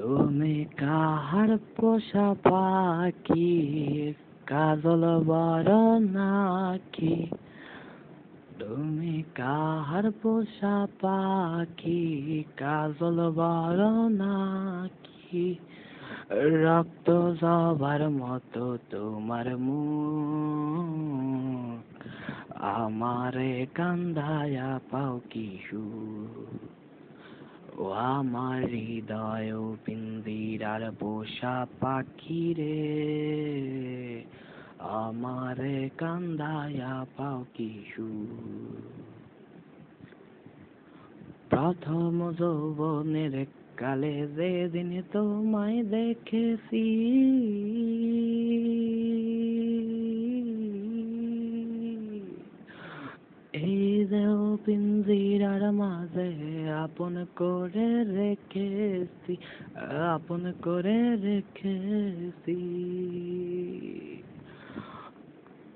তুমি কাহার পোষা পাখি, কাজল বড় নাকি? তুমি কাহার পোষা পাখি, কাজল বড় নাকি? রক্ত জবার মতো তোমার মুখ, আমারে কান্দায়া পাও কি সুখ? ও আমার হৃদয় পিঞ্জিরার পোষা পাখি রে, আমারে কান্দায়া পাও কি সুখ? প্রথম যৌবনের কালে যেদিন তোমায় দেখেছি, এই দেহ পিঞ্জিরার মাঝে আপন করে রেখেছি, আপন করে রেখেছি।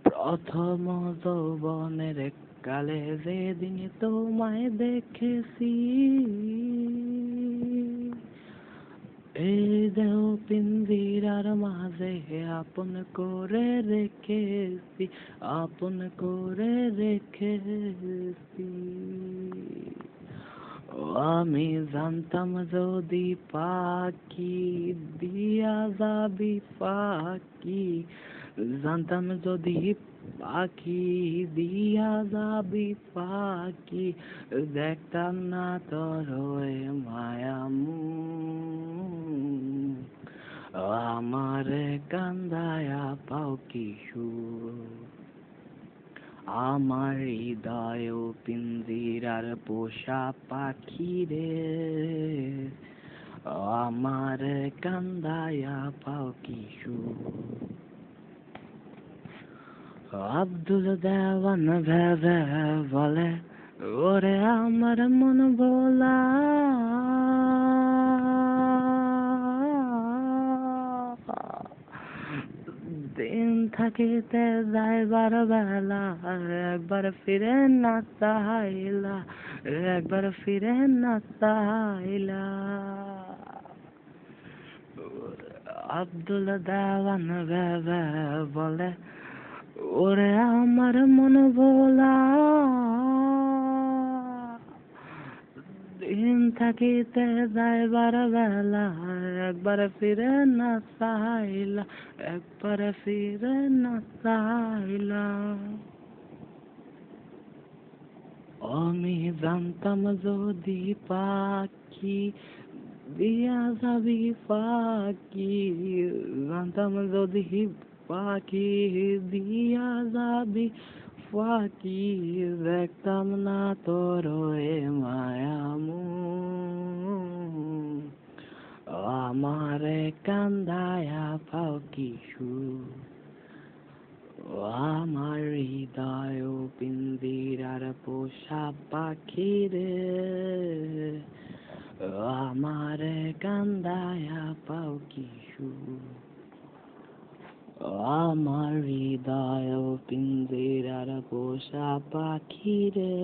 প্রথম যৌবনের কালে যেদিন তোমায় দেখেছি, এই দেহ পিঞ্জিরার মাঝে আপন করে রেখেছি, আপন করে রেখেছি। ও আমি জানতাম যদি পাখি দিয়া যাবি পাখি, জানতাম যদি পাখি দিয়া যাবি পাখি, দেখতাম না তোর ওই মায়া মুখ, আমারে কান্দায়া পাও কি সুখ? আমার হৃদয় পিঞ্জিরার পোষা পাখি রে, আমার কান্দায়া পাও কি সুখ? আব্দুল দেওয়ান ভেবে বলে, ওরে আমার মন ভোলা, দিন থাকিতে যাইবার বেলা, একবার ফিরে না চাইলা, একবার ফিরে না চাইলা। আব্দুল দেওয়ান ভেবে বলে, ওরে আমার মন ভোলা, দিন থাকিতে যাইবার বেলা, একবার ফিরে না চাইলা, একবার ফিরে না চাইলা। আমি জানতাম যদি পাখি দিয়া যাবি পাখি, জানতাম যদি পাখি দিয়া যাবি পাখি, দেখতাম না তোর ওই মায়া মুখ, আমারে কান্দায়া পাও কি সুখ? আমার হৃদয় পিঞ্জিরার পোষা পাখি রে, আমারে কান্দায়া পাও কি সুখ? আমার হৃদয় পিঞ্জিরার পোষা পাখি রে,